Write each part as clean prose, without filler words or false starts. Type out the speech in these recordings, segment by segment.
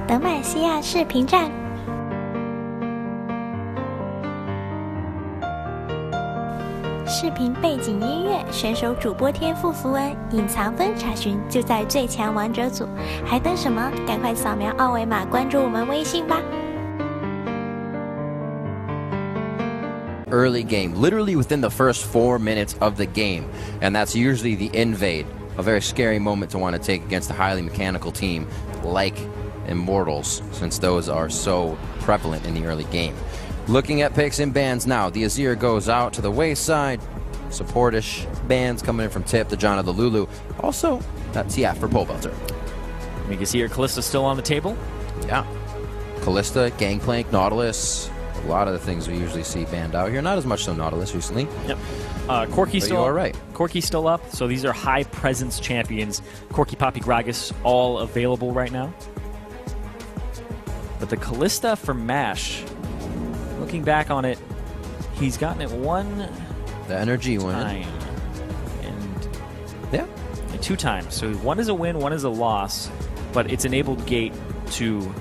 德玛西亚视频站。视频背景音乐、选手主播天赋符文、隐藏分查询就在最强王者组，还等什么？赶快扫描二维码关注我们微信吧。Early game, literally within the first 4 minutes of the game, and that's usually the invade, a very scary moment to want to take against a highly mechanical team like Immortals, since those are so prevalent in the early game. Looking at picks and bans now, the Azir goes out to the wayside, supportish bans coming in from Tip, the Janna, the Lulu, also that's for Pole Belter. We can see here Kalista still on the table. Yeah, Kalista, Gangplank, Nautilus. A lot of the things we usually see banned out here. Not as much so Nautilus recently. Yep. Corki's still all right. Corki's still up. So these are high presence champions. Corki, Poppy, Gragas, all available right now. But the Kalista for MASH, looking back on it, he's gotten it the energy time. And yeah, 2 times. So 1 is a win, 1 is a loss. But it's enabled Gate to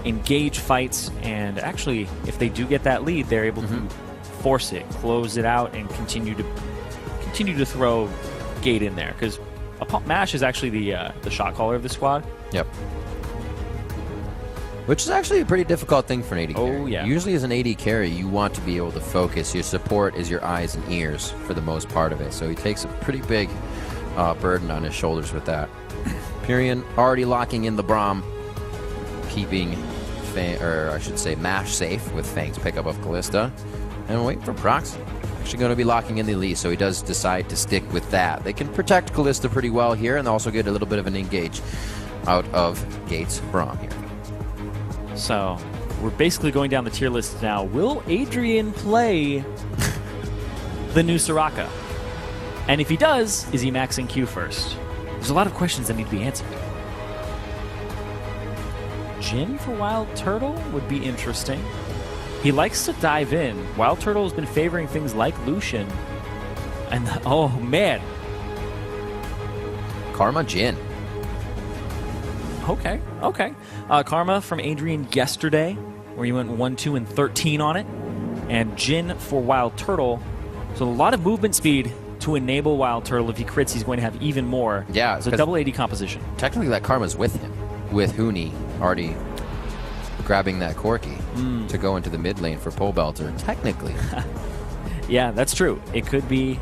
engage fights, and actually, if they do get that lead, they're able to force it, close it out, and continue to throw Gate in there. Because MASH is actually the shot caller of the squad. Yep. Which is actually a pretty difficult thing for an AD carry. Oh, yeah. Usually as an AD carry, you want to be able to focus. Your support is your eyes and ears for the most part of it. So he takes a pretty big burden on his shoulders with that. Pyrion already locking in the Braum, keeping MASH safe with Fang's pickup of Kalista. And wait for Prox. Actually going to be locking in the Elise, so he does decide to stick with that. They can protect Kalista pretty well here and also get a little bit of an engage out of Gate's Braum here. So we're basically going down the tier list now. Will Adrian play the new Soraka? And if he does, is he maxing Q first? There's a lot of questions that need to be answered. Jhin for Wild Turtle would be interesting. He likes to dive in. Wild Turtle has been favoring things like Lucian. And, oh man. Karma Jhin. Okay. Karma from Adrian yesterday, where he went 1, 2, and 13 on it. And Jhin for Wild Turtle. So a lot of movement speed to enable Wild Turtle. If he crits, he's going to have even more. Yeah. So double AD composition. Technically, that Karma's with him, with Huni already grabbing that Corki to go into the mid lane for Pole Belter. Technically. Yeah, that's true. It could be.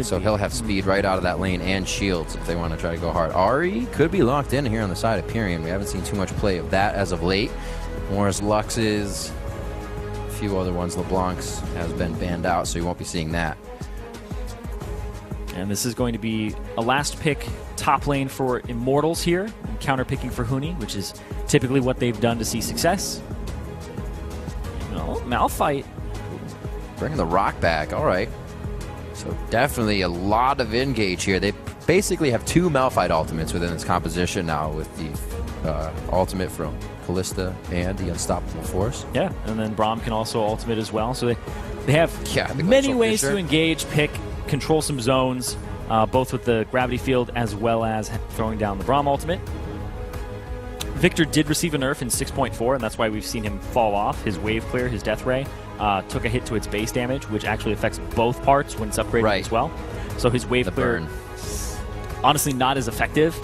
So he'll have speed right out of that lane and shields if they want to try to go hard. Ahri could be locked in here on the side of Pyrion. We haven't seen too much play of that as of late. Whereas Lux's, a few other ones, LeBlanc's has been banned out, so you won't be seeing that. And this is going to be a last pick top lane for Immortals here, counter picking for Huni, which is typically what they've done to see success. Malphite. Bringing the rock back, all right. So definitely a lot of engage here. They basically have 2 Malphite ultimates within this composition now with the ultimate from Kalista and the Unstoppable Force. Yeah, and then Braum can also ultimate as well. So they have many ways to engage, pick, control some zones, both with the gravity field as well as throwing down the Braum ultimate. Victor did receive a nerf in 6.4, and that's why we've seen him fall off. His wave clear, his death ray, took a hit to its base damage, which actually affects both parts when it's upgraded as well. So his wave clear, honestly, not as effective.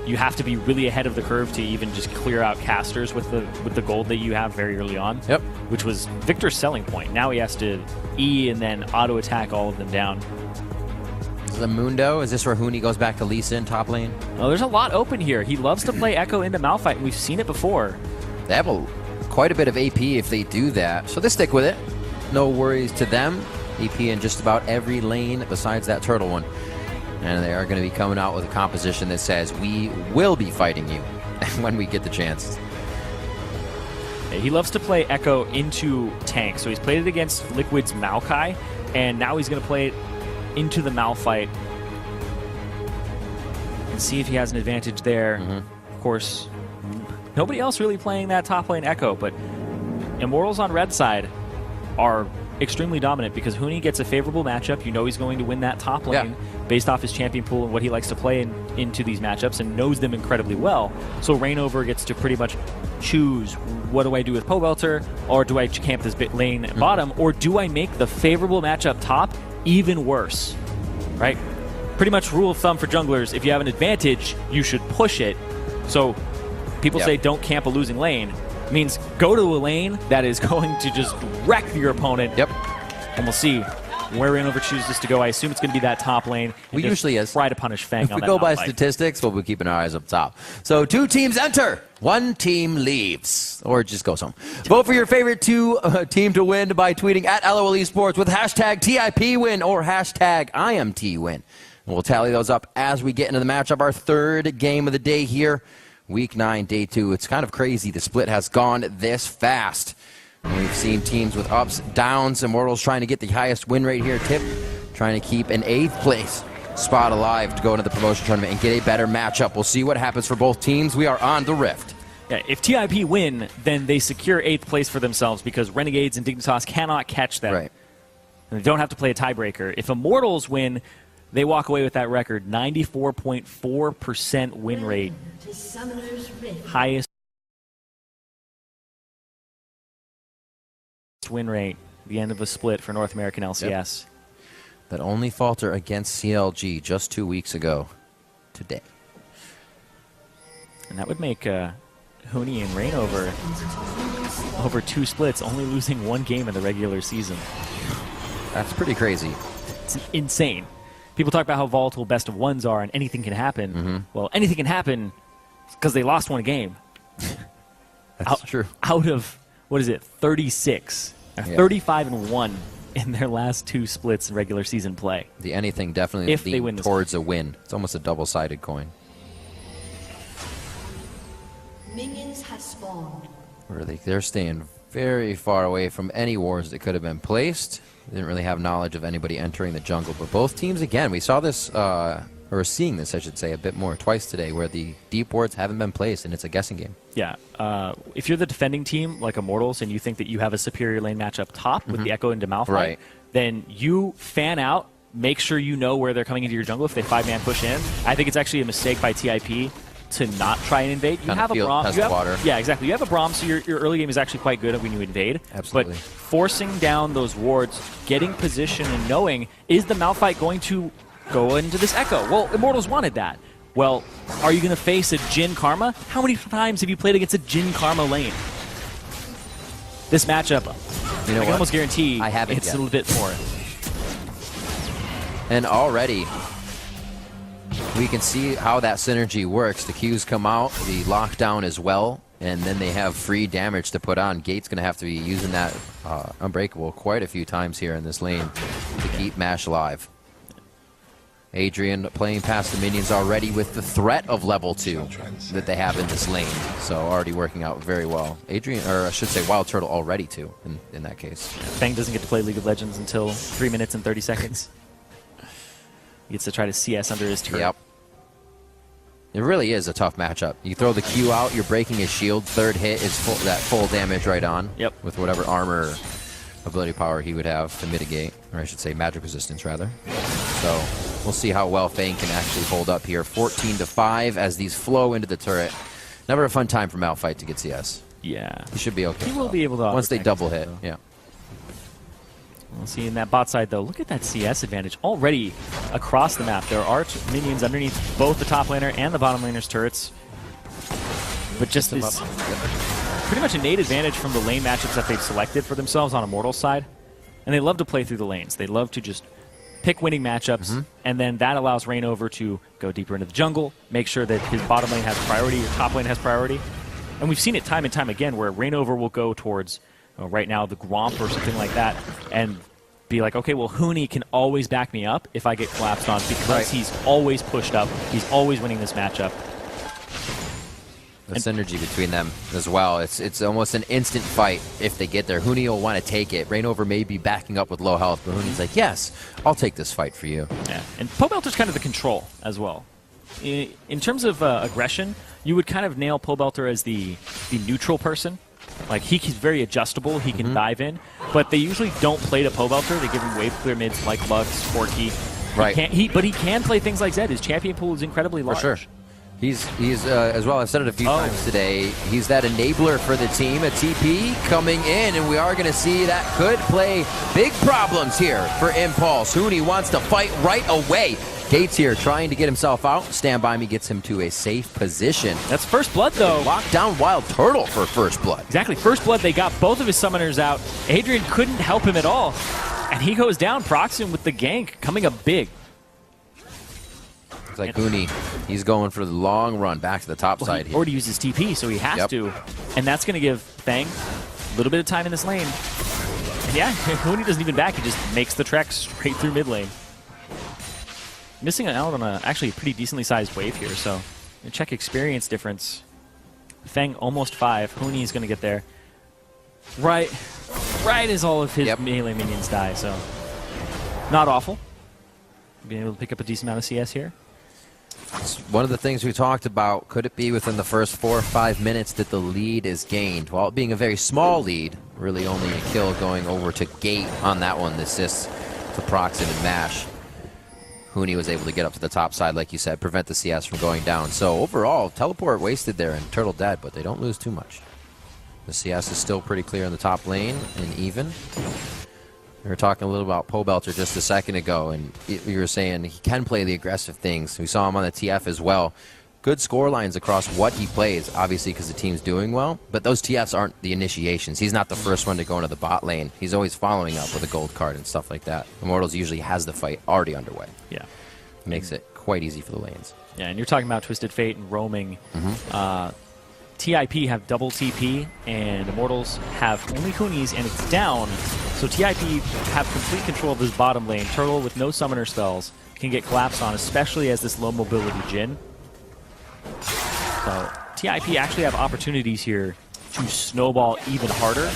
You have to be really ahead of the curve to even just clear out casters with the gold that you have very early on. Yep. Which was Victor's selling point. Now he has to E and then auto attack all of them down. The Mundo, is this where Huni goes back to Lee Sin top lane? Oh, there's a lot open here. He loves to play Echo into Malphite, and we've seen it before. They have quite a bit of AP if they do that, so they stick with it. No worries to them. AP in just about every lane besides that turtle one. And they are going to be coming out with a composition that says, we will be fighting you when we get the chance. He loves to play Echo into tank, so he's played it against Liquid's Maokai, and now he's going to play it into the Malphite and see if he has an advantage there. Of course, nobody else really playing that top lane Echo, but Immortals on red side are extremely dominant because Huni gets a favorable matchup. You know he's going to win that top lane based off his champion pool and what he likes to play into these matchups and knows them incredibly well. So Reignover gets to pretty much choose, what do I do with Pobelter, or do I camp this bit lane at bottom, or do I make the favorable matchup top even worse, right? Pretty much rule of thumb for junglers, if you have an advantage, you should push it. So people say don't camp a losing lane. It means go to a lane that is going to just wreck your opponent. And we'll see where Reignover chooses to go. I assume it's going to be that top lane. We usually try to punish Fang if on we that go by fight. statistics, we'll be keeping our eyes up top. So 2 teams enter, 1 team leaves, or just goes home. Vote for your favorite team to win by tweeting at LOL Esports with hashtag TIPWin or hashtag IMTWin. And we'll tally those up as we get into the matchup. Our 3rd game of the day here, Week 9, Day 2. It's kind of crazy the split has gone this fast. And we've seen teams with ups, downs. Immortals trying to get the highest win rate here. Tip trying to keep an 8th place spot alive to go into the promotion tournament and get a better matchup. We'll see what happens for both teams. We are on the Rift. Yeah, if TIP win, then they secure 8th place for themselves because Renegades and Dignitas cannot catch them. Right. And they don't have to play a tiebreaker. If Immortals win, they walk away with that record, 94.4% win rate. Highest win rate at the end of a split for North American LCS. That only falter against CLG just 2 weeks ago today. And that would make Huni and Reignover over 2 splits, only losing 1 game in the regular season. That's pretty crazy. It's insane. People talk about how volatile best of ones are and anything can happen. Well, anything can happen because they lost 1 game. That's true. Out of, what is it, 36. 35-1 in their last 2 splits in regular season play. The anything definitely if they win towards a win. It's almost a double-sided coin. Minions have spawned. They're staying very far away from any wards that could have been placed. They didn't really have knowledge of anybody entering the jungle. But both teams, again, we saw this, or seeing this, I should say, a bit more twice today, where the deep wards haven't been placed, and it's a guessing game. Yeah. If you're the defending team, like Immortals, and you think that you have a superior lane match up top with the Echo into Malphite, then you fan out, make sure you know where they're coming into your jungle if they 5-man push in. I think it's actually a mistake by TIP to not try and invade. You have a Braum. Yeah, exactly. You have a Braum, so your early game is actually quite good when you invade. Absolutely. But forcing down those wards, getting position, and knowing, is the Malphite going to go into this Echo? Well, Immortals wanted that. Well, are you going to face a Jhin Karma? How many times have you played against a Jhin Karma lane? This matchup, you know, I can almost guarantee I haven't it's yet. a little bit more. And already, we can see how that synergy works. The Qs come out, the lockdown as well, and then they have free damage to put on. Gate's going to have to be using that Unbreakable quite a few times here in this lane to keep MASH alive. Adrian playing past the minions already with the threat of level 2 that they have in this lane. So already working out very well. Adrian, or I should say Wild Turtle already too in that case. Fang doesn't get to play League of Legends until 3 minutes and 30 seconds. He gets to try to CS under his turret. Yep. It really is a tough matchup. You throw the Q out, you're breaking his shield. 3rd hit is that full damage right on. Yep. With whatever armor ability power he would have to mitigate, or I should say magic resistance rather. So we'll see how well Fang can actually hold up here. 14-5 as these flow into the turret. Never a fun time for Malphite to get CS. Yeah. He should be okay. He will be able to once they double hit. Yeah. We'll see in that bot side, though. Look at that CS advantage already across the map. There are minions underneath both the top laner and the bottom laner's turrets. But just this pretty much innate advantage from the lane matchups that they've selected for themselves on Immortal's side. And they love to play through the lanes. They love to just pick winning matchups, and then that allows Reignover to go deeper into the jungle, make sure that his bottom lane has priority, your top lane has priority. And we've seen it time and time again where Reignover will go towards, right now, the Gromp or something like that, and be like, okay, well, Huni can always back me up if I get collapsed on because he's always pushed up. He's always winning this matchup. The synergy between them as well. It's almost an instant fight if they get there. Huni will want to take it. Reignover may be backing up with low health, but Huni's like, yes, I'll take this fight for you. Yeah, and Pobelter's kind of the control as well. In terms of aggression, you would kind of nail Pobelter as the neutral person. Like, he's very adjustable. He can dive in. but they usually don't play to Pobelter. They give him wave clear mids like Lux, Corky. Right. But he can play things like Zed. His champion pool is incredibly large. For sure. He's as well, I've said it a few times today, he's that enabler for the team. A TP coming in, and we are going to see that could play big problems here for Impulse. Huni wants to fight right away. Gates here trying to get himself out. Stand By Me gets him to a safe position. That's First Blood, though. Lock down Wild Turtle for First Blood. Exactly. First Blood, they got both of his summoners out. Adrian couldn't help him at all. And he goes down. Proxim with the gank coming up big. Like Huni, he's going for the long run back to the top side he here. already used his TP, so he has to. And that's going to give Fang a little bit of time in this lane. And yeah, Huni doesn't even back. He just makes the trek straight through mid lane. Missing out on a actually pretty decently sized wave here, so check experience difference. Fang almost 5. Huni is going to get there. Right as all of his melee minions die, so not awful. Being able to pick up a decent amount of CS here. It's one of the things we talked about. Could it be within the first 4 or 5 minutes that the lead is gained? While it being a very small lead, really only a kill going over to Gate on that one. The assists to Proxim and Mash. Huni was able to get up to the top side, like you said, prevent the CS from going down. So overall, teleport wasted there and Turtle dead, but they don't lose too much. The CS is still pretty clear in the top lane and even. We were talking a little about Pobelter just a second ago, and you were saying he can play the aggressive things. We saw him on the TF as well. Good score lines across what he plays, obviously because the team's doing well, but those TFs aren't the initiations. He's not the first one to go into the bot lane. He's always following up with a gold card and stuff like that. Immortals usually has the fight already underway. Yeah. Makes it quite easy for the lanes. Yeah, and you're talking about Twisted Fate and roaming. TIP have double TP, and Immortals have only Huni's, and it's down. So TIP have complete control of this bottom lane. Turtle, with no summoner spells, can get collapsed on, especially as this low mobility Jhin. So TIP actually have opportunities here to snowball even harder.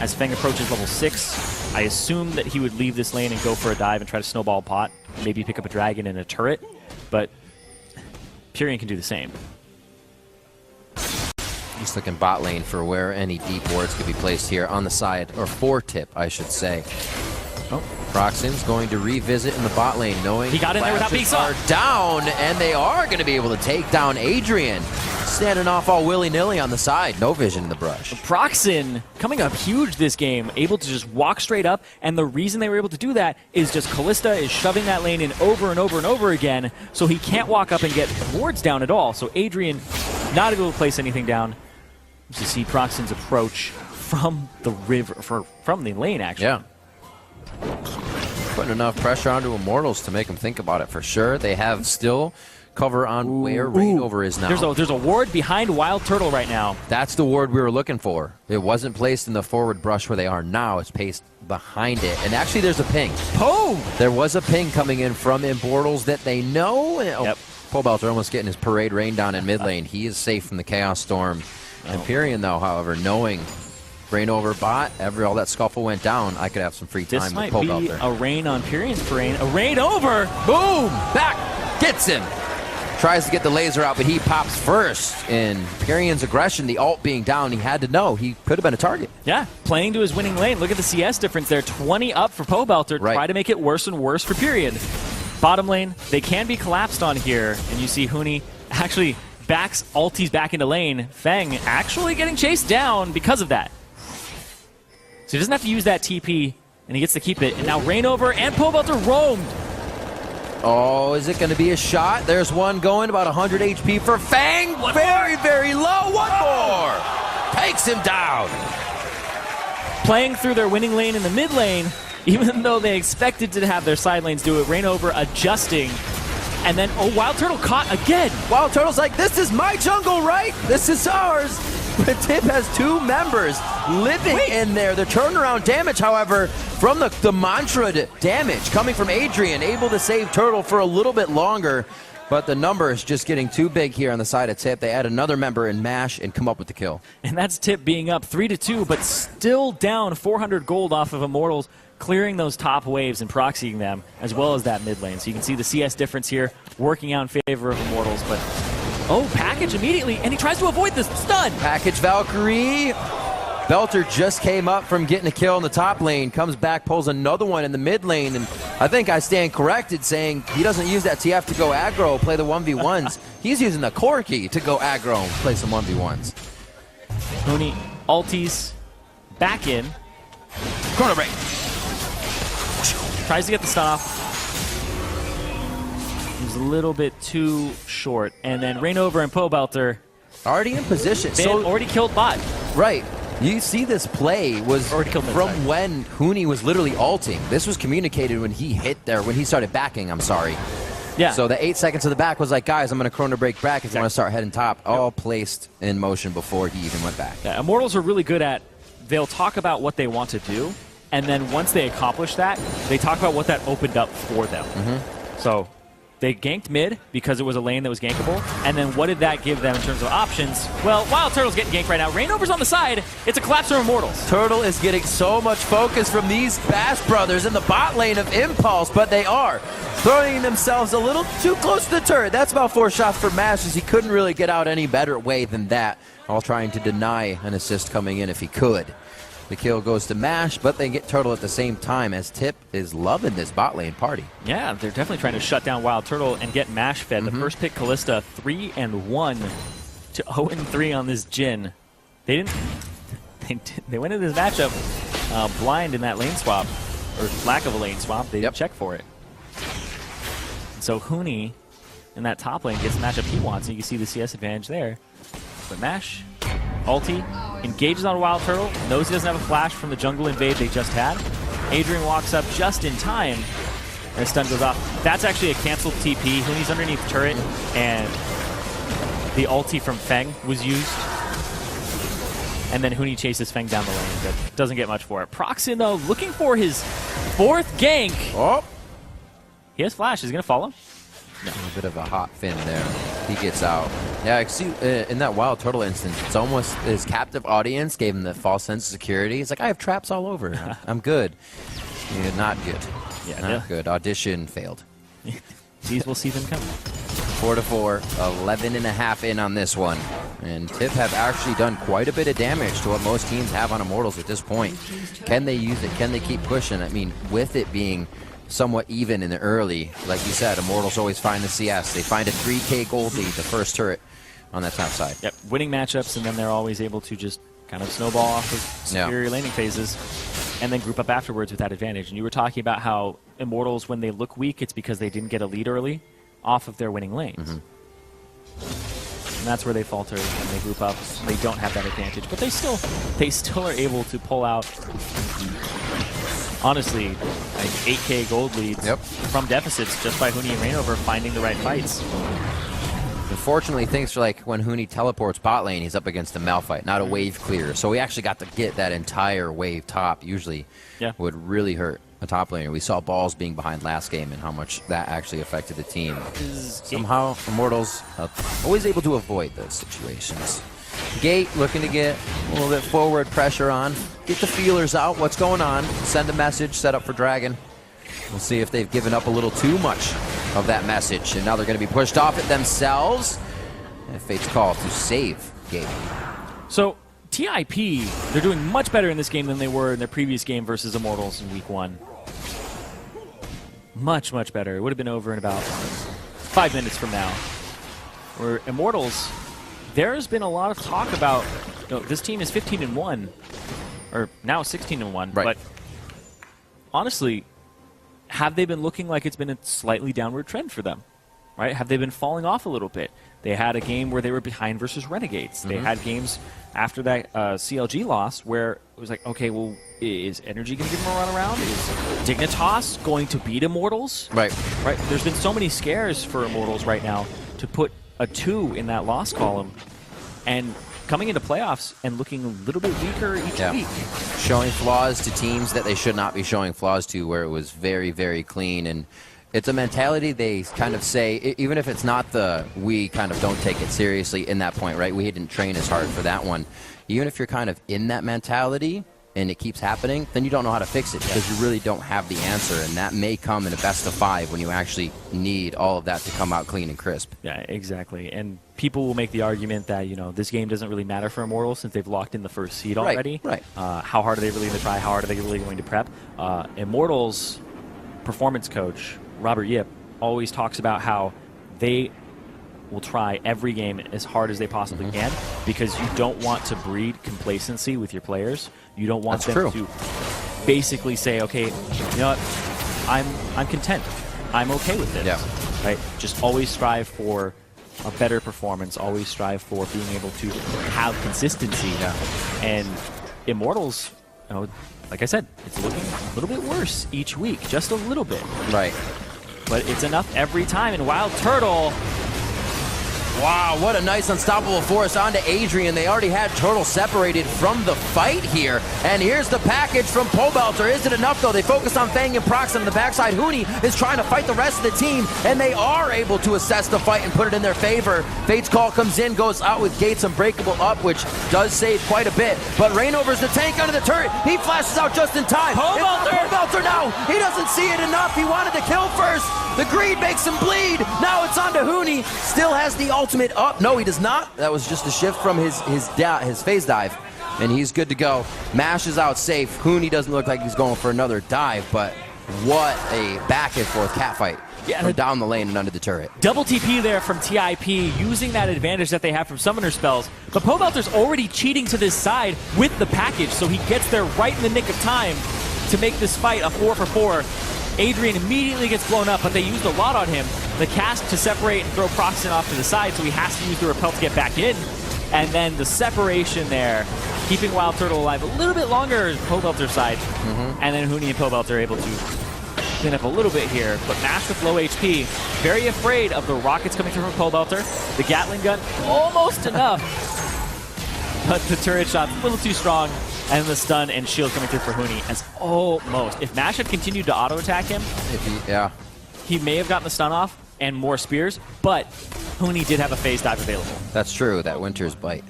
As Feng approaches level 6, I assume that he would leave this lane and go for a dive and try to snowball pot, maybe pick up a dragon and a turret, but Pyrion can do the same. He's looking bot lane for where any deep wards could be placed here on the side, or for Tip, I should say. Oh, Proxim's going to revisit in the bot lane, knowing he got in there without being saw. Are down, and they are going to be able to take down Adrian. Standing off all willy-nilly on the side. No vision in the brush. Proxim coming up huge this game, able to just walk straight up, and the reason they were able to do that is just Kalista is shoving that lane in over and over and over again, so he can't walk up and get wards down at all. So Adrian not able to place anything down. To see Proxim's approach from the river, from the lane, actually. Yeah. Putting enough pressure onto Immortals to make them think about it for sure. They have still cover on where Rainover is now. There's a ward behind Wild Turtle right now. That's the ward we were looking for. It wasn't placed in the forward brush where they are now. It's placed behind it. And actually there's a ping. Boom! There was a ping coming in from Immortals that they know. Yep. Pobelter almost getting his parade rain down in mid lane. He is safe from the Chaos Storm. Pyrion, though, however, knowing rain over bot, all that scuffle went down, I could have some free time with Pobelter. This might be a rain on Pyrion's parade. A rain over! Boom! Back! Gets him! Tries to get the laser out, but he pops first. And Pyrion's aggression, the ult being down, he had to know. He could have been a target. Yeah, playing to his winning lane. Look at the CS difference there. 20 up for Pobelter. Right. Try to make it worse and worse for Pyrion. Bottom lane, they can be collapsed on here. And you see Huni actually backs ulties back into lane. Feng actually getting chased down because of that. So he doesn't have to use that TP, and he gets to keep it. And now Rainover and Pobelter roamed. Oh, is it going to be a shot? There's one going, about 100 HP for Feng. Very low. One more. Takes him down. Playing through their winning lane in the mid lane, even though they expected to have their side lanes do it. Rainover adjusting. And then, Wild Turtle caught again. Wild Turtle's like, this is my jungle, right? This is ours. But Tip has 2 members living in there. The turnaround damage, however, from the mantra damage coming from Adrian, able to save Turtle for a little bit longer. But the number is just getting too big here on the side of Tip. They add another member in Mash and come up with the kill. And that's Tip being up 3-2, but still down 400 gold off of Immortals, clearing those top waves and proxying them, as well as that mid lane. So you can see the CS difference here, working out in favor of Immortals. But, package immediately, and he tries to avoid this stun. Package Valkyrie. Belter just came up from getting a kill in the top lane, comes back, pulls another one in the mid lane, and I think I stand corrected saying he doesn't use that TF to go aggro, play the 1v1s. He's using the core key to go aggro and play some 1v1s. Huni ulties back in. Chrono break. Tries to get the stun off. He's a little bit too short. And then Rainover and Pobelter already in position. So already killed bot. Right. You see this play was from when Huni was literally ulting. This was communicated when he hit there, when he started backing, I'm sorry. Yeah. So the 8 seconds of the back was like, guys, I'm going to chrono break back if you want to start heading top. All placed in motion before he even went back. Yeah, Immortals are really good at, they'll talk about what they want to do, and then once they accomplish that, they talk about what that opened up for them. So they ganked mid because it was a lane that was gankable, and then what did that give them in terms of options? Well, Wild Turtle's getting ganked right now. Rainover's on the side. It's a collapse from Immortals. Turtle is getting so much focus from these Bash brothers in the bot lane of Impulse, but they are throwing themselves a little too close to the turret. That's about 4 shots for Mash, as he couldn't really get out any better way than that, all trying to deny an assist coming in if he could. The kill goes to Mash, but they get Turtle at the same time, as Tip is loving this bot lane party. Yeah, they're definitely trying to shut down Wild Turtle and get Mash fed. The first pick, Kalista, 3-1 to 0-3 on this Jhin. They went into this matchup blind in that lane swap, or lack of a lane swap. They didn't check for it. And so Huni in that top lane gets the matchup he wants, and you can see the CS advantage there. But Mash, ulti, engages on Wild Turtle, knows he doesn't have a flash from the jungle invade they just had. Adrian walks up just in time, and his stun goes off. That's actually a canceled TP. Huni's underneath turret, and the ulti from Feng was used. And then Huni chases Feng down the lane, but doesn't get much for it. Proxin, though, looking for his 4th gank. Oh! He has flash. Is he going to follow? No. A bit of a hot Finn there. He gets out. Yeah, I see in that Wild Turtle instance, it's almost his captive audience gave him the false sense of security. He's like, I have traps all over. I'm good. Yeah, not good. Yeah, not good. Audition failed. These will see them coming. 4-4, 11.5 in on this one. And Tip have actually done quite a bit of damage to what most teams have on Immortals at this point. Can they use it? Can they keep pushing? I mean, with it being somewhat even in the early, like you said, Immortals always find the CS. They find a 3K gold lead, the first turret on that top side. Yep, winning matchups, and then they're always able to just kind of snowball off of superior laning phases and then group up afterwards with that advantage. And you were talking about how Immortals, when they look weak, it's because they didn't get a lead early off of their winning lanes. And that's where they falter when they group up. They don't have that advantage, but they still are able to pull out, honestly, like 8K gold leads from deficits just by Huni and Rainover finding the right fights. Unfortunately, things are like when Huni teleports bot lane, he's up against a Malphite, not a wave clear. So we actually got to get that entire wave top. Usually would really hurt a top laner. We saw balls being behind last game and how much that actually affected the team. Somehow, Immortals always able to avoid those situations. Gate looking to get a little bit forward pressure on. Get the feelers out. What's going on? Send a message. Set up for Dragon. We'll see if they've given up a little too much of that message. And now they're going to be pushed off it themselves. And Fate's call to save Gate. So TIP, they're doing much better in this game than they were in their previous game versus Immortals in week 1. Much, much better. It would have been over in about 5 minutes from now. Where Immortals, there's been a lot of talk about, this team is 15-1, or now 16-1, but honestly, have they been looking like it's been a slightly downward trend for them? Right? Have they been falling off a little bit? They had a game where they were behind versus Renegades. They had games after that CLG loss where it was like, okay, well, is Energy going to give them a run around? Is Dignitas going to beat Immortals? Right. There's been so many scares for Immortals right now to put a 2 in that loss column, and coming into playoffs and looking a little bit weaker each week. Showing flaws to teams that they should not be showing flaws to, where it was very, very clean. And it's a mentality they kind of say, even if it's not we kind of don't take it seriously in that point, right? We didn't train as hard for that one. Even if you're kind of in that mentality and it keeps happening, then you don't know how to fix it because you really don't have the answer, and that may come in a best of 5 when you actually need all of that to come out clean and crisp. Yeah, exactly. And people will make the argument that, you know, this game doesn't really matter for Immortals since they've locked in the first seed already. Right. How hard are they really going to try? How hard are they really going to prep? Immortals performance coach Robert Yip always talks about how they will try every game as hard as they possibly can because you don't want to breed complacency with your players. You don't want them to basically say, okay, you know what, I'm content. I'm okay with this. Yeah. Right? Just always strive for a better performance. Always strive for being able to have consistency. Yeah. And Immortals, you know, like I said, it's looking a little bit worse each week, just a little bit. Right. But it's enough every time. And Wild Turtle. Wow, what a nice unstoppable force onto Adrian. They already had Turtle separated from the fight here. And here's the package from Pobelter. Is it enough, though? They focus on Fang and Prox on the backside. Huni is trying to fight the rest of the team, and they are able to assess the fight and put it in their favor. Fate's Call comes in, goes out with Gates Unbreakable up, which does save quite a bit. But Rainover's the tank under the turret. He flashes out just in time. Pobelter now. He doesn't see it enough. He wanted to kill first. The greed makes him bleed. Now it's on to Huni. Still has the ultimate up. No, he does not. That was just a shift from his phase dive. And he's good to go. Mash is out safe. Huni doesn't look like he's going for another dive, but what a back and forth catfight from down the lane and under the turret. Double TP there from TIP, using that advantage that they have from summoner spells. But Pobelter's already cheating to this side with the package, so he gets there right in the nick of time to make this fight a 4-for-4. Adrian immediately gets blown up, but they used a lot on him. The cast to separate and throw Proxton off to the side, so he has to use the repel to get back in. And then the separation there, keeping Wild Turtle alive a little bit longer, Pobelter's side. And then Huni and Pobelter are able to clean up a little bit here. But Mash with low HP, very afraid of the rockets coming through from Pobelter. The Gatling gun, almost enough. But the turret shot, a little too strong. And the stun and shield coming through for Huni as almost. If Mash had continued to auto-attack him, he may have gotten the stun off and more spears, but Huni did have a phase dive available. That's true, that Winter's Bite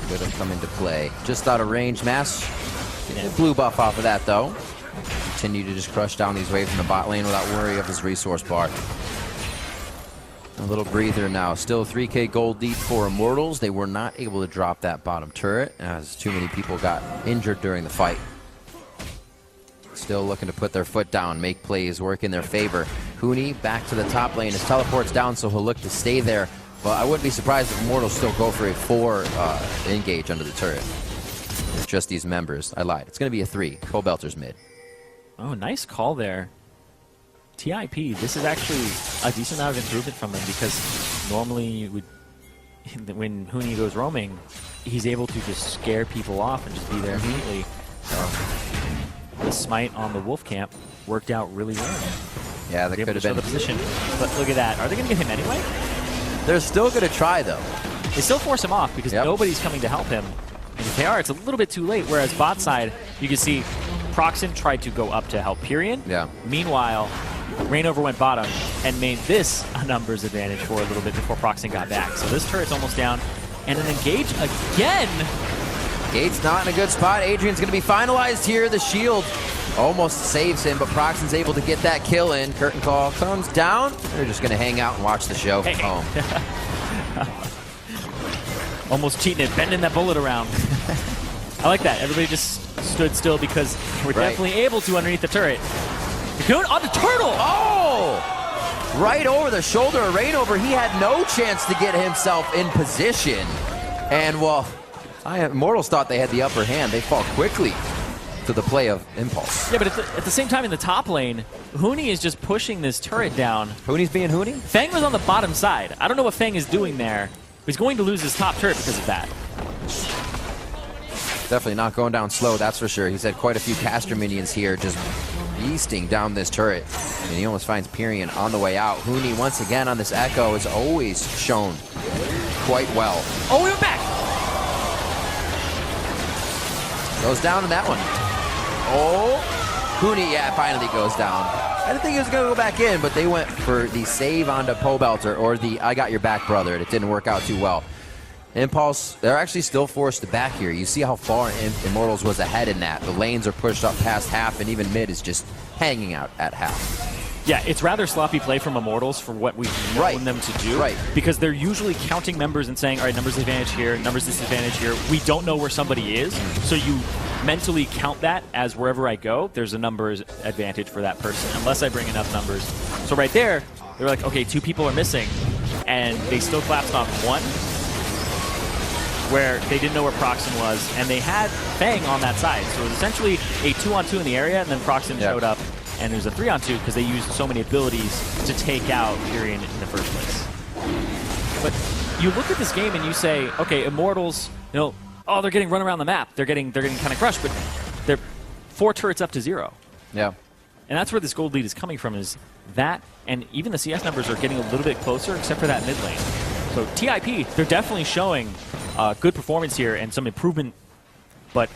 could have come into play. Just out of range, Mash. Blue buff off of that, though. Continue to just crush down these waves in the bot lane without worry of his resource bar. A little breather now. Still 3K gold lead for Immortals. They were not able to drop that bottom turret as too many people got injured during the fight. Still looking to put their foot down, make plays, work in their favor. Huni back to the top lane. His teleport's down, so he'll look to stay there. But I wouldn't be surprised if Immortals still go for a 4 engage under the turret. It's just these members. I lied. It's going to be a 3. Pobelter's mid. Oh, nice call there. TIP, this is actually a decent amount of improvement from them because normally you would, when Huni goes roaming, he's able to just scare people off and just be there immediately. So the smite on the Wolf Camp worked out really well. Yeah, that could have been the position. But look at that. Are they going to get him anyway? They're still going to try, though. They still force him off because nobody's coming to help him. And if they are, it's a little bit too late. Whereas bot side, you can see Proxton tried to go up to help Pyrian. Yeah. Meanwhile, Rainover went bottom and made this a numbers advantage for a little bit before Proxton got back. So this turret's almost down. And an engage again. Gates not in a good spot. Adrian's going to be finalized here. The shield almost saves him, but Proxton's able to get that kill in. Curtain call comes down. They're just going to hang out and watch the show from home. Almost cheating it, bending that bullet around. I like that. Everybody just stood still because we're definitely able to underneath the turret. Cocoon on the turtle! Oh! Right over the shoulder of Rainover. He had no chance to get himself in position. And, well, Immortals thought they had the upper hand. They fall quickly to the play of Impulse. Yeah, but at the same time in the top lane, Huni is just pushing this turret down. Huni's being Huni? Fang was on the bottom side. I don't know what Fang is doing there. He's going to lose his top turret because of that. Definitely not going down slow, that's for sure. He's had quite a few caster minions here just beasting down this turret. And he almost finds Pyrian on the way out. Huni, once again, on this Echo, is always shown quite well. Oh, we went back! Goes down in that one. Oh, Huni, yeah, finally goes down. I didn't think he was going to go back in, but they went for the save onto Pobelter, or the I got your back, brother, and it didn't work out too well. Impulse, they're actually still forced to back here. You see how far Immortals was ahead in that. The lanes are pushed up past half, and even mid is just hanging out at half. Yeah, it's rather sloppy play from Immortals for what we've known them to do. Right. Because they're usually counting members and saying, all right, numbers advantage here, numbers disadvantage here. We don't know where somebody is, so you mentally count that as wherever I go, there's a numbers advantage for that person, unless I bring enough numbers. So right there, they're like, okay, 2 people are missing, and they still collapsed on 1, where they didn't know where Proxen was, and they had Fang on that side. So it was essentially a 2-on-2 in the area, and then Proxen showed up, and there's a 3-on-2 because they used so many abilities to take out Pyrion in the first place. But you look at this game and you say, okay, Immortals, you know, oh, they're getting run around the map. They're getting kind of crushed, but they're 4 turrets up to 0. Yeah. And that's where this gold lead is coming from, is that, and even the CS numbers are getting a little bit closer, except for that mid lane. So TIP, they're definitely showing good performance here and some improvement, but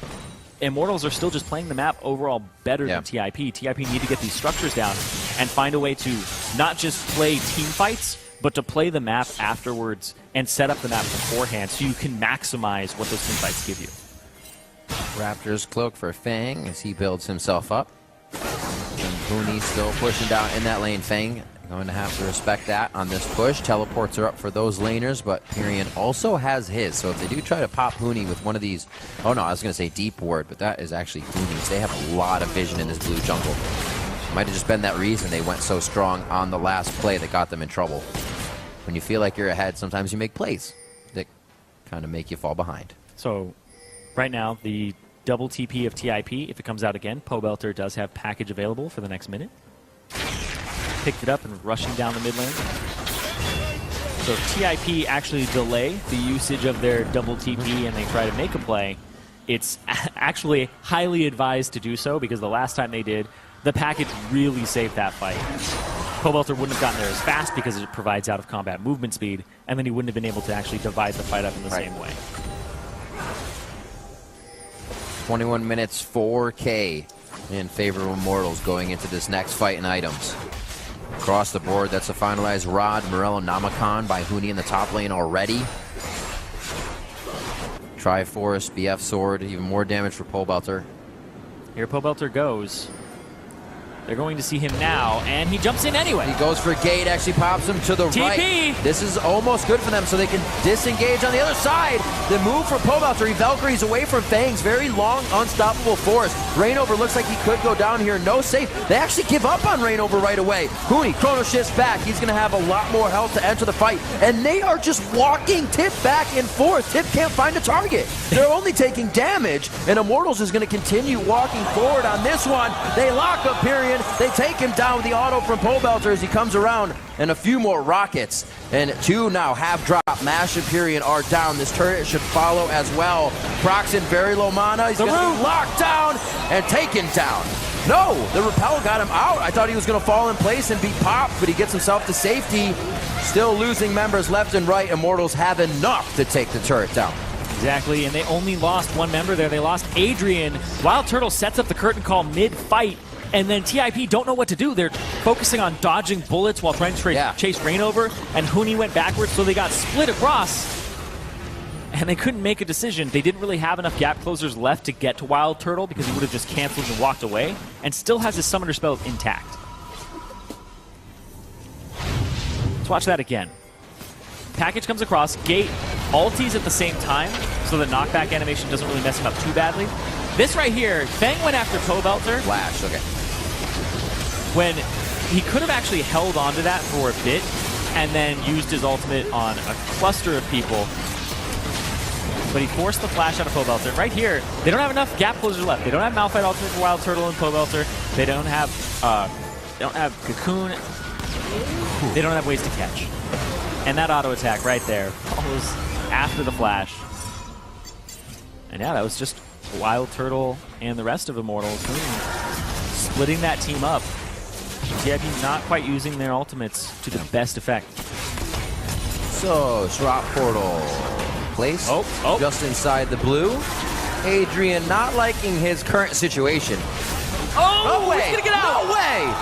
Immortals are still just playing the map overall better than TIP. TIP need to get these structures down and find a way to not just play team fights, but to play the map afterwards and set up the map beforehand so you can maximize what those team fights give you. Raptor's cloak for Fang as he builds himself up. And Booney still pushing down in that lane. Fang going to have to respect that on this push. Teleports are up for those laners, but Pyrion also has his. So if they do try to pop Booney with one of these, oh no, I was going to say Deep Ward, but that is actually Booney's. They have a lot of vision in this blue jungle. Might have just been that reason they went so strong on the last play that got them in trouble. When you feel like you're ahead, sometimes you make plays that kind of make you fall behind. So right now, the double TP of TIP, if it comes out again, Pobelter does have package available for the next minute. Picked it up and rushing down the mid lane. So if TIP actually delay the usage of their double TP and they try to make a play, it's actually highly advised to do so, because the last time they did, the package really saved that fight. Pobelter wouldn't have gotten there as fast because it provides out-of-combat movement speed, and then he wouldn't have been able to actually divide the fight up in the same way. 21 minutes, 4K in favor of Immortals going into this next fight in items. Across the board, that's a finalized Rod, Morello, Namakan by Huni in the top lane already. Triforce, BF Sword, even more damage for Pobelter. Here Pobelter goes. They're going to see him now, and he jumps in anyway. He goes for Gate, actually pops him to the right. This is almost good for them, so they can disengage on the other side. The move for Pobelter, he Valkyries away from Fang's very long, unstoppable force. Rainover looks like he could go down here, no safe. They actually give up on Rainover right away. Huni, Chrono shifts back. He's going to have a lot more health to enter the fight, and they are just walking Tip back and forth. Tip can't find a target. They're only taking damage, and Immortals is going to continue walking forward on this one. They lock up Pyrion. They take him down with the auto from Pobelter as he comes around, and a few more rockets. And 2 now have dropped. Mash and Pyrion are down. This turret should follow as well. Proxen, very low mana. He's going to be locked down and taken down. No, the repel got him out. I thought he was going to fall in place and be popped, but he gets himself to safety. Still losing members left and right. Immortals have enough to take the turret down. Exactly, and they only lost 1 member there. They lost Adrian. Wild Turtle sets up the curtain call mid-fight, and then TIP don't know what to do. They're focusing on dodging bullets while trying to chase Rainover, and Huni went backwards, so they got split across, and they couldn't make a decision. They didn't really have enough gap closers left to get to Wild Turtle, because he would have just canceled and walked away, and still has his summoner spell intact. Let's watch that again. Package comes across, Gate ulties at the same time, so the knockback animation doesn't really mess him up too badly. This right here, Fang went after Pobelter. Flash, okay. When he could have actually held onto that for a bit and then used his ultimate on a cluster of people. But he forced the flash out of Pobelter. Right here, they don't have enough gap closers left. They don't have Malphite ultimate for Wild Turtle and Pobelter. They don't have Cocoon. They don't have ways to catch. And that auto attack right there follows after the flash. And yeah, that was just Wild Turtle and the rest of Immortals splitting that team up. TIP not quite using their ultimates to the best effect. So, Shrop Portal placed just inside the blue. Adrian not liking his current situation. Oh, no way! He's gonna get out! No way!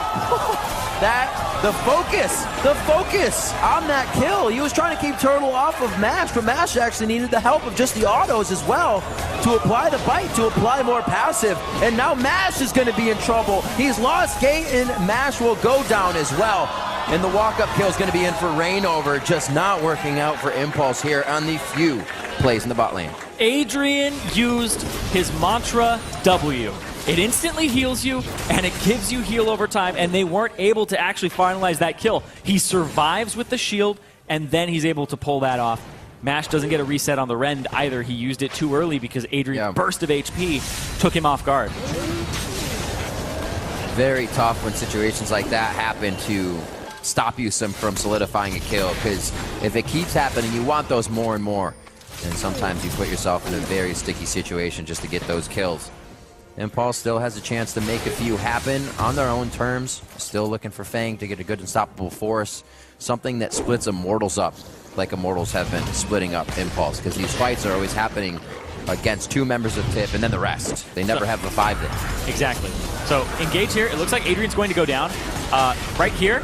the focus on that kill. He was trying to keep Turtle off of Mash, but Mash actually needed the help of just the autos as well to apply the bite, to apply more passive. And now Mash is going to be in trouble. He's lost Gate, and Mash will go down as well. And the walk-up kill is going to be in for Rainover, just not working out for Impulse here on the few plays in the bot lane. Adrian used his mantra W. It instantly heals you, and it gives you heal over time, and they weren't able to actually finalize that kill. He survives with the shield, and then he's able to pull that off. Mash doesn't get a reset on the rend either. He used it too early because Adrian's burst of HP took him off guard. Very tough when situations like that happen to stop you from solidifying a kill, because if it keeps happening, you want those more and more. And sometimes you put yourself in a very sticky situation just to get those kills. Impulse still has a chance to make a few happen on their own terms. Still looking for Fang to get a good unstoppable force. Something that splits Immortals up like Immortals have been splitting up Impulse, because these fights are always happening against 2 members of Tip and then the rest. They never have the 5 there. Exactly. So engage here. It looks like Adrian's going to go down. Right here.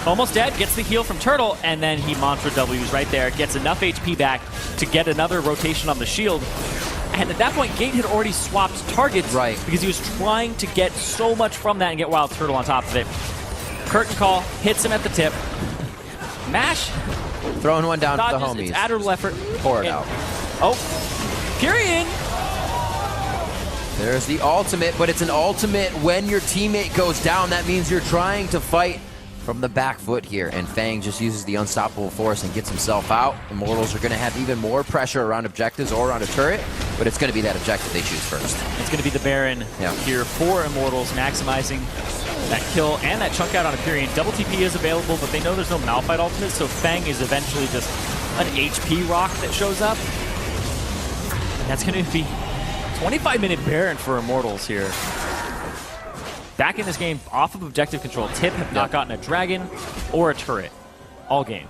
Almost dead, gets the heal from Turtle, and then he mantra W's right there, gets enough HP back to get another rotation on the shield. And at that point, Gate had already swapped targets because he was trying to get so much from that and get Wild Turtle on top of it. Curtain call, hits him at the tip. Mash. Throwing one down to the homies. It's admirable effort. Pour it out. Oh, Furion. There's the ultimate, but it's an ultimate when your teammate goes down. That means you're trying to fight from the back foot here, and Fang just uses the unstoppable force and gets himself out. Immortals are going to have even more pressure around objectives or around a turret, but it's going to be that objective they choose first. It's going to be the Baron here for Immortals, maximizing that kill and that chunk out on Furion. Double TP is available, but they know there's no Malphite ultimate, so Fang is eventually just an HP rock that shows up. And that's going to be 25-minute Baron for Immortals here. Back in this game, off of objective control, Tip have not gotten a dragon or a turret all game.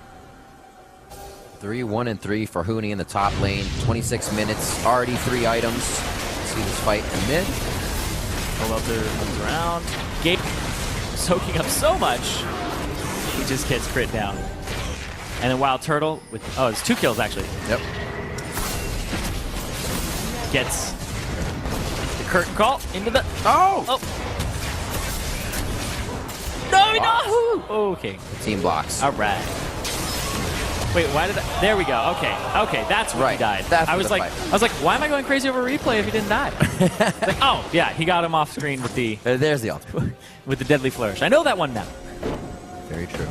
3-1-3 for Huni in the top lane. 26 minutes, already 3 items. Let's see this fight in mid. Pull moves around. Gate soaking up so much, he just gets crit down. And then Wild Turtle with, it's 2 kills actually. Yep. Gets the curtain call into the, No! Okay. Team blocks. All right. Wait, why did I? There we go. Okay, that's when he died. I was like, why am I going crazy over replay if he didn't die? Like, oh yeah, he got him off screen with the. There's the ultimate. With the deadly flourish. I know that one now. Very true.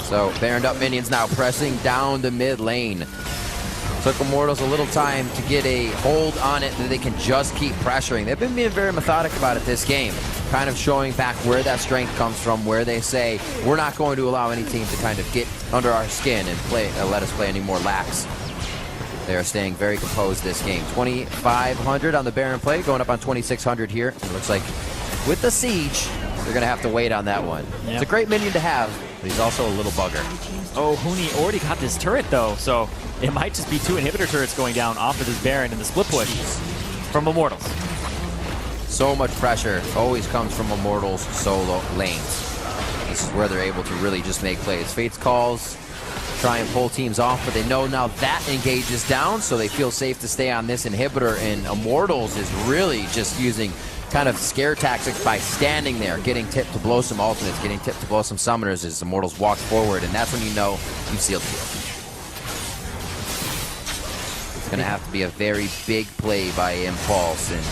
So Baroned up minions now pressing down the mid lane. Took Immortals a little time to get a hold on it that they can just keep pressuring. They've been being very methodic about it this game, kind of showing back where that strength comes from, where they say, we're not going to allow any team to kind of get under our skin and play, let us play any more lax. They are staying very composed this game. 2,500 on the Baron play, going up on 2,600 here. It looks like with the Siege, they're going to have to wait on that one. Yep. It's a great minion to have, but he's also a little bugger. Oh, Huni already got this turret though, so it might just be 2 inhibitor turrets going down off of this Baron in the split push from Immortals. So much pressure always comes from Immortals solo lanes. This is where they're able to really just make plays. Fate's calls, try and pull teams off, but they know now that engage is down, so they feel safe to stay on this inhibitor, and Immortals is really just using kind of scare tactics by standing there, getting Tip to blow some ultimates, getting Tip to blow some summoners as Immortals walk forward, and that's when you know you've sealed the deal. It's going to have to be a very big play by Impulse and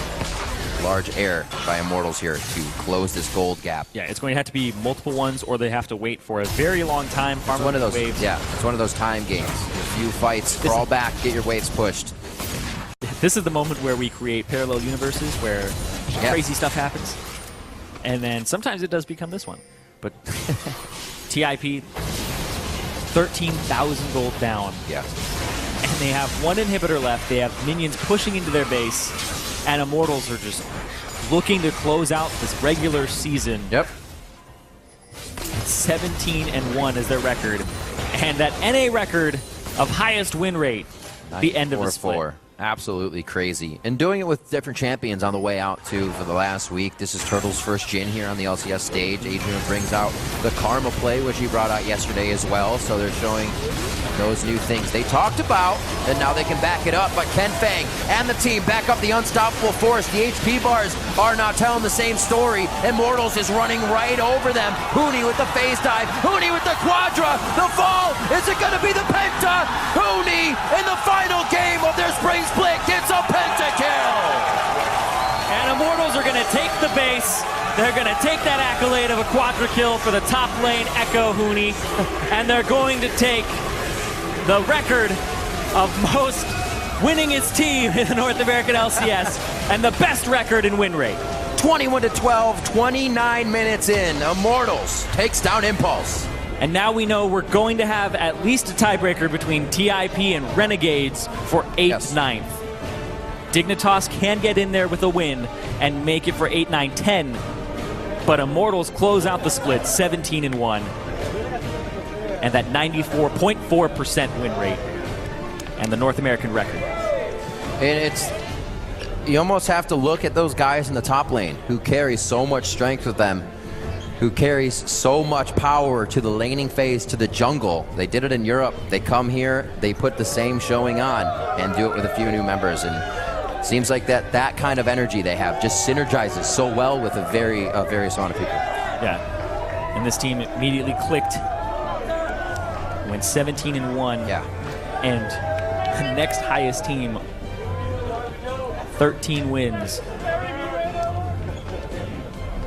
large error by Immortals here to close this gold gap. Yeah, it's going to have to be multiple ones, or they have to wait for a very long time. It's one of those waves. Yeah, it's one of those time games. A few fights, crawl back, get your waves pushed. This is the moment where we create parallel universes where crazy stuff happens. And then sometimes it does become this one. But TIP, 13,000 gold down. Yeah. And they have 1 inhibitor left. They have minions pushing into their base. And Immortals are just looking to close out this regular season. Yep. 17-1 is their record. And that NA record of highest win rate, the end of the split. Absolutely crazy. And doing it with different champions on the way out, too, for the last week. This is Turtle's first Jin here on the LCS stage. Adrian brings out the Karma play, which he brought out yesterday as well. So they're showing those new things they talked about, and now they can back it up. But Ken Fang and the team back up the unstoppable force. The HP bars are not telling the same story. Immortals is running right over them. Huni with the phase dive. Huni with the Quadra. The fall. Is it going to be the Penta? Huni in the final game of their spring split gets a pentakill. And Immortals are going to take the base. They're going to take that accolade of a quadra kill for the top lane Echo Huni, and they're going to take the record of most winningest team in the North American LCS and the best record in win rate. 21-12, 29 minutes in. Immortals takes down Impulse. And now we know we're going to have at least a tiebreaker between TIP and Renegades for 8th, 9th. Dignitas can get in there with a win and make it for 8, 9, 10. But Immortals close out the split 17-1. And that 94.4% win rate. And the North American record. And you almost have to look at those guys in the top lane who carry so much strength with them, who carries so much power to the laning phase, to the jungle. They did it in Europe. They come here, they put the same showing on and do it with a few new members. And it seems like that kind of energy they have just synergizes so well with a various amount of people. Yeah, and this team immediately clicked. Went 17-1. Yeah. And the next highest team, 13 wins.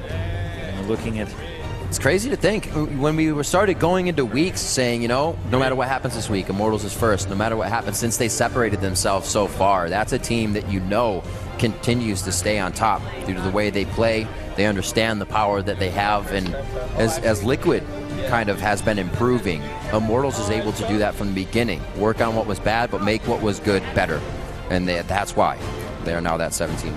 And we're looking at... It's crazy to think. When we started going into weeks saying, you know, no matter what happens this week, Immortals is first. No matter what happens, since they separated themselves so far, that's a team that you know continues to stay on top due to the way they play. They understand the power that they have, and as Liquid kind of has been improving, Immortals is able to do that from the beginning. Work on what was bad, but make what was good better. And that's why they are now that 17-1.